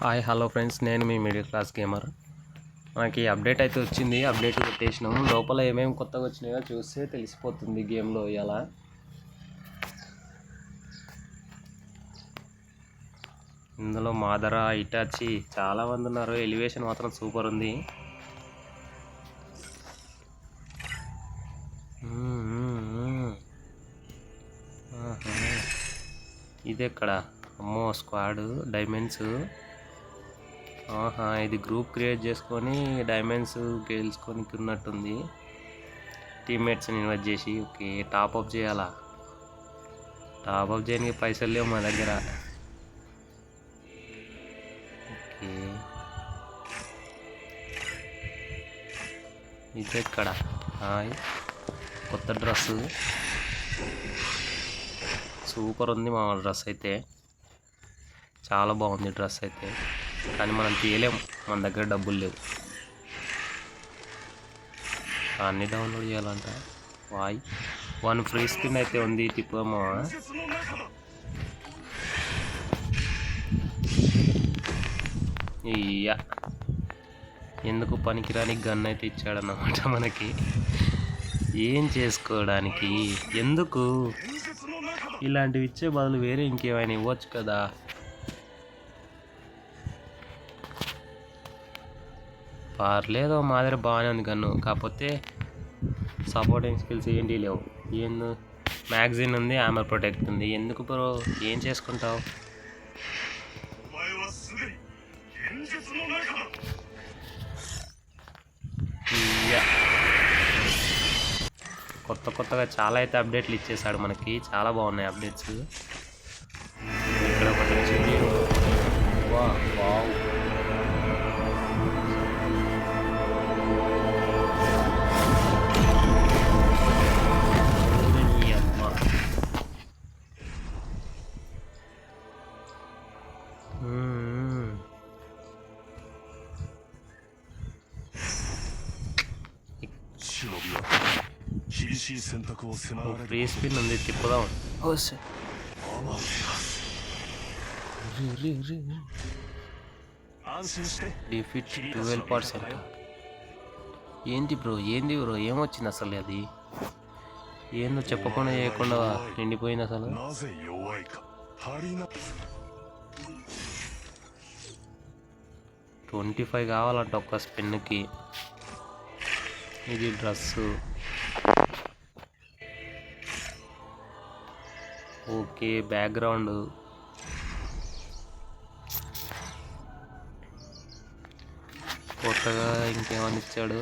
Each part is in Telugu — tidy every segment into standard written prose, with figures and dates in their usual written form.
హాయ్ హలో ఫ్రెండ్స్, నేను మీ మిడిల్ క్లాస్ గేమర్. మనకి అప్డేట్ అయితే వచ్చింది. అప్డేట్ పెట్టేసినాము. లోపల ఏమేమి కొత్తగా వచ్చినాయో చూస్తే తెలిసిపోతుంది గేమ్లో. ఎలా ఇందులో మాదరా, ఇటాచి చాలామంది ఉన్నారు. ఎలివేషన్ మాత్రం సూపర్ ఉంది. ఇది ఎక్కడ? అమ్మో, స్క్వాడ్ డైమండ్స్. ఇది గ్రూప్ క్రియేట్ చేసుకొని డైమండ్స్ గెలుచుకొని ఉన్నట్టుంది. టీమ్మేట్స్ని ఇన్వైట్ చేసి. ఓకే, టాప్అప్ చేయాలా? టాప్అప్ చేయడానికి పైసలు లేవు మా దగ్గర. ఓకే, ఇది ఎక్కడ? కొత్త డ్రెస్ సూపర్ ఉంది. మా డ్రెస్ అయితే చాలా బాగుంది. డ్రెస్ అయితే కానీ మనం తీయలేము, మన దగ్గర డబ్బులు లేవు. అన్నీ డౌన్లోడ్ చేయాలంట. 1 ఫ్రీ స్పిన్ అయితే ఉంది. తిప్పమా? ఇయ్యా, ఎందుకు పనికిరాని గన్ అయితే ఇచ్చాడన్నమాట మనకి. ఏం చేసుకోవడానికి? ఎందుకు ఇలాంటివి ఇచ్చే బదులు వేరే ఇంకేమైనా ఇవ్వచ్చు కదా. పర్లేదు, మా దగ్గర బాగానే ఉంది గన్ను. కాకపోతే సపోర్టింగ్ స్కిల్స్ ఏంటి లేవు. ఏంది? మ్యాగజైన్ ఉంది, ఆమర్ ప్రొటెక్ట్ ఉంది. ఎందుకు బ్రో? ఏం చేసుకుంటావు? కొత్తగా చాలా అయితే అప్డేట్లు ఇచ్చేసాడు మనకి. చాలా బాగున్నాయి అప్డేట్స్. ఇక్కడ ఒకటి వచ్చింది. వావ్, ఫ్రీ స్పిన్ ఉంది, తిప్పుదాం. డిఫిట్ 12%. ఏంటి బ్రో? ఏమొచ్చింది అసలు? అది ఏందో చెప్పకుండా చేయకుండా నిండిపోయింది అసలు. 25 కావాలంట ఒక్క స్పిన్కి. ఇది డ్రెస్సు. Okay, background. కొత్తగా ఇంకేమని ఇచ్చాడు?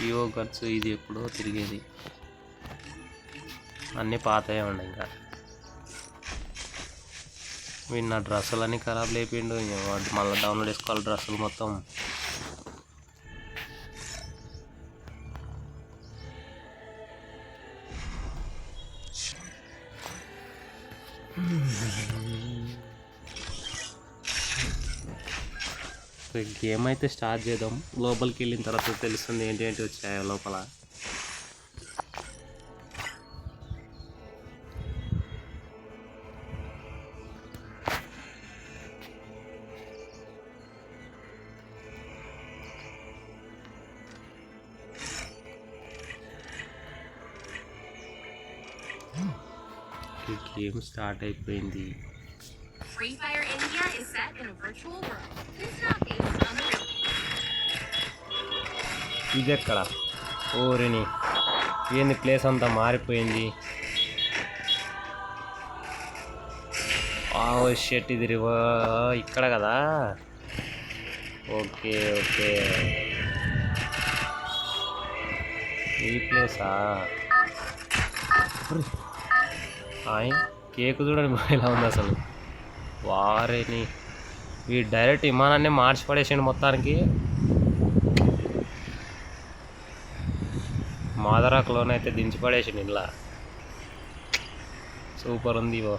EO guns. ఇది ఎప్పుడో తిరిగేది. అన్నీ పాతయే ఉన్నాయి. ఇంకా వీడు నా డ్రెస్సులన్నీ ఖరాబ్ లేపిండు. మళ్ళీ డౌన్లోడ్ చేసుకోవాలి డ్రెస్సులు మొత్తం. గేమ్ అయితే స్టార్ట్ చేద్దాం. లోపలికి వెళ్ళిన తర్వాత తెలుస్తుంది ఏంటి వచ్చాయో లోపల. గేమ్ స్టార్ట్ అయిపోయింది. Free Fire India is set in a virtual world. It's not based on the real. ఇది ఎక్కడ? ఓరిని, ఏంది ప్లేస్ అంతా మారిపోయింది. షెట్, ఇది ఇక్కడ కదా. ఓకే, ఈ ప్లేసా? కేక్ చూడండి ఇలా ఉంది అసలు. వారిని, ఈ డైరెక్ట్ విమానాన్ని మార్చి పడేసిండు మొత్తానికి. మాదరాకులోనైతే దించి పడేసిండు ఇలా. సూపర్ ఉంది ఇవో.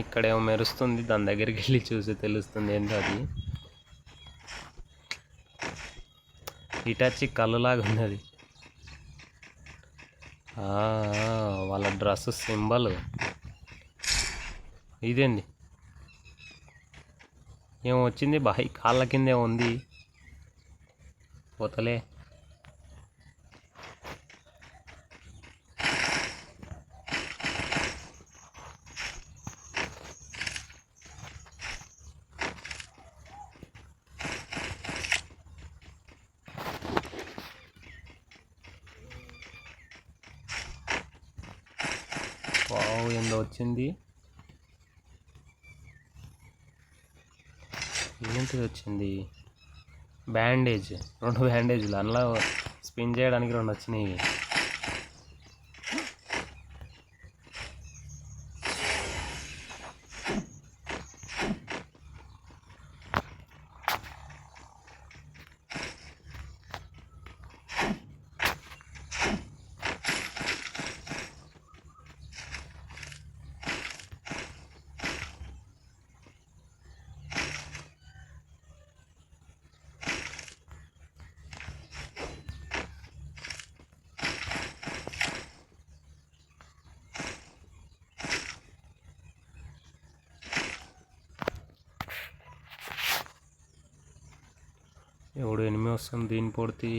ఇక్కడేమో మెరుస్తుంది, దాని దగ్గరికి వెళ్ళి చూసి తెలుస్తుంది ఏంటో అది. ఇటాచి కళ్ళులాగా ఉంది అది. వాళ్ళ డ్రెస్ సింబల్ ఇదేంది, ఏమో వచ్చింది బాయ్, కాళ్ళ కిందే ఉంది పోతలే. వావ్, ఏందో వచ్చింది. ఏంటిది వచ్చింది? బ్యాండేజ్, 2 బ్యాండేజ్లు. అందులో స్పిన్ చేయడానికి 2 వచ్చినాయి. ఎవడు ఎనిమిది వస్తుంది, దీన్ని పొడితే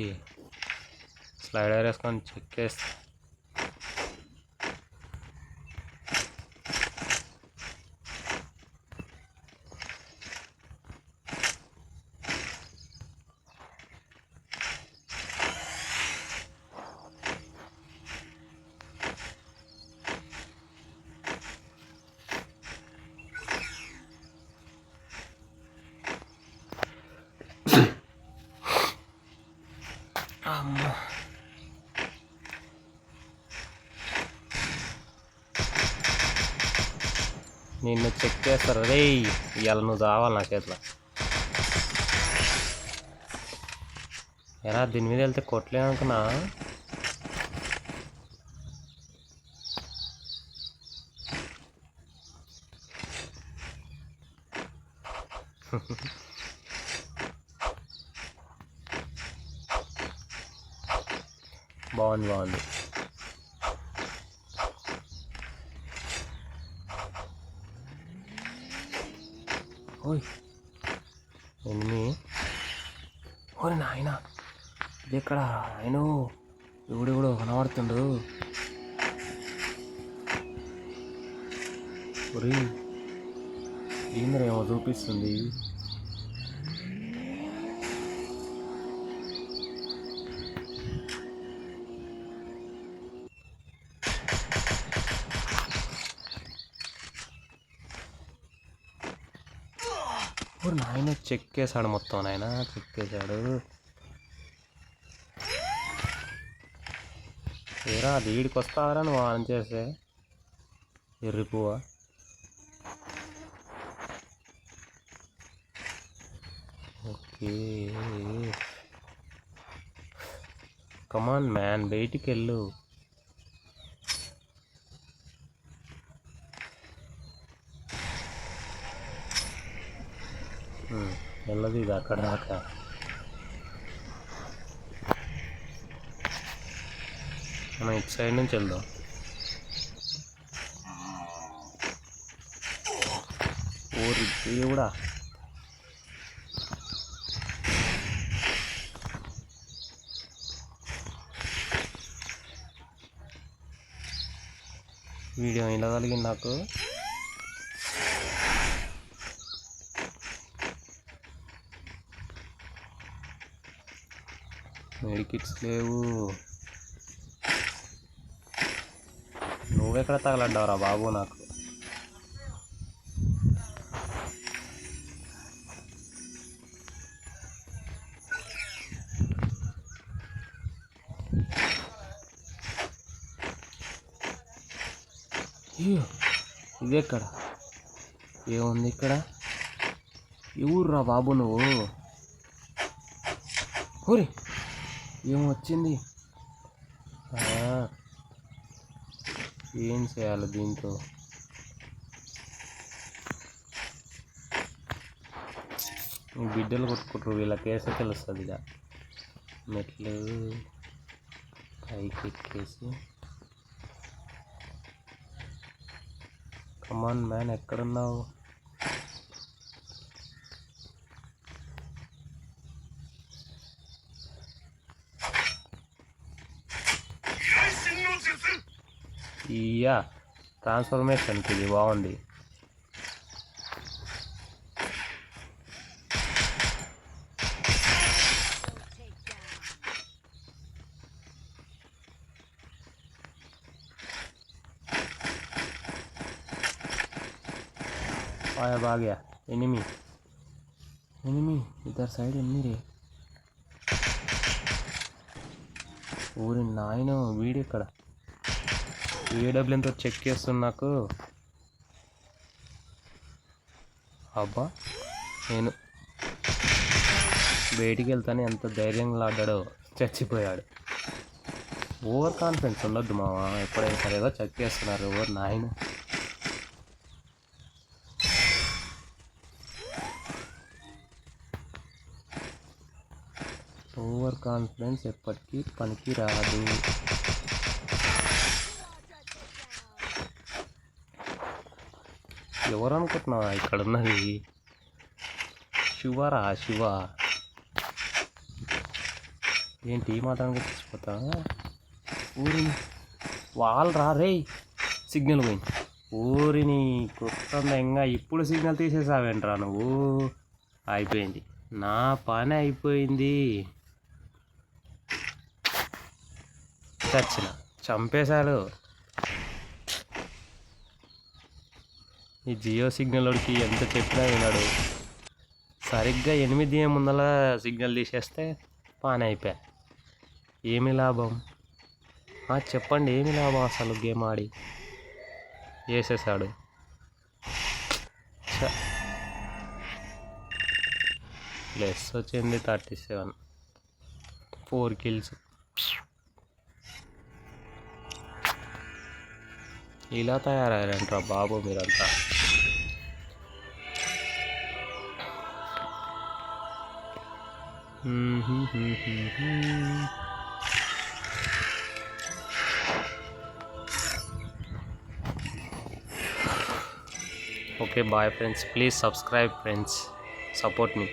స్లైడర్ వేసుకొని చెక్కేస్తా. నిన్ను చెక్ చేస్తారు రే, ఇవాళ నువ్వు చావాలి నా చేతిలో. ఎరా దీని మీద వెళ్తే కొట్టలేనుకున్నా. బాగుంది. ఓయ్ ఎనిమి, ఓరి నాయన, ఇది ఎక్కడ ఆయన? ఎవడెవడో కనబడుతుండు. ఒరి ఏంద్రేమో చూపిస్తుంది. నాయన చెక్కేశాడు మొత్తం, నాయన చెక్కేశాడు. ఏరా అది ఈడికి వస్తావరా నువ్వు ఆన్ చేస్తే, ఎర్రిపువ్వా. ఓకే కమాన్ మ్యాన్, బయటికి వెళ్ళు. వెళ్ళదు ఇది అక్కడ దాకా. మనం ఇటు సైడ్ నుంచి వెళ్దాం. ఓరి దేవుడా, వీడియో ఇలా కలిగింది నాకు. మెడికిట్స్ లేవు. నువ్వెక్కడ తగలడ్డావురా బాబు నాకు? ఇది ఎక్కడ ఏముంది ఇక్కడ? ఎవరురా బాబు నువ్వు? ఊరి ఏమొచ్చింది? ఏం చేయాలి దీంతో? ఈ బిడ్డలు కొట్టుకుంటారు, వీళ్ళకేసే తెలుస్తుంది. ఇక మెట్లు పైకి ఎక్కేసి, కమాన్ మ్యాన్ ఎక్కడున్నావు? ఇయ్యా ట్రాన్స్ఫర్మేషన్కి ఇది బాగుంది. आया भाग गया एनिमी इधर साइड एनिमी रे ఊరి నాయన వీడు ఇక్కడ ఏడబ్ల్యూతో చెక్ చేస్తున్నా నాకు. అబ్బా నేను బయటికి వెళ్తానే ఎంత ధైర్యంగా ఆడాడో, చచ్చిపోయాడు. ఓవర్ కాన్ఫిడెన్స్ ఉండొద్దు మావా, ఎప్పుడైనా సరే ఏదో చెక్ చేస్తున్నారు. ఓవర్ నాయన ఓవర్ కాన్ఫిడెన్స్ ఎప్పటికీ పనికి రాదు. ఎవరు అనుకుంటున్నావా ఇక్కడ ఉన్నది? శివరా శివ ఏంటి మాట్లాడక చచ్చిపోతా? ఊరిని వాళ్ళు రే సిగ్నల్ పోయింది. ఊరిని కొత్తంగా ఇప్పుడు సిగ్నల్ తీసేసావేంట్రా నువ్వు? అయిపోయింది, నా పని అయిపోయింది. చచ్చిన చంపేశాడు. ఈ జియో సిగ్నల్ వాడికి ఎంత చెప్పినా విన్నాడు. సరిగ్గా 8 ముందల సిగ్నల్ తీసేస్తే పని అయిపోయా. ఏమి లాభం? చెప్పండి, ఏమి లాభం అసలు? గేమ్ ఆడి వేసేసాడు. ప్లస్ వచ్చింది 37, 4 kills. ఇలా తయారయ్యారంటారా బాబు మీరంతా? Okay, bye friends. Please subscribe friends. Support me.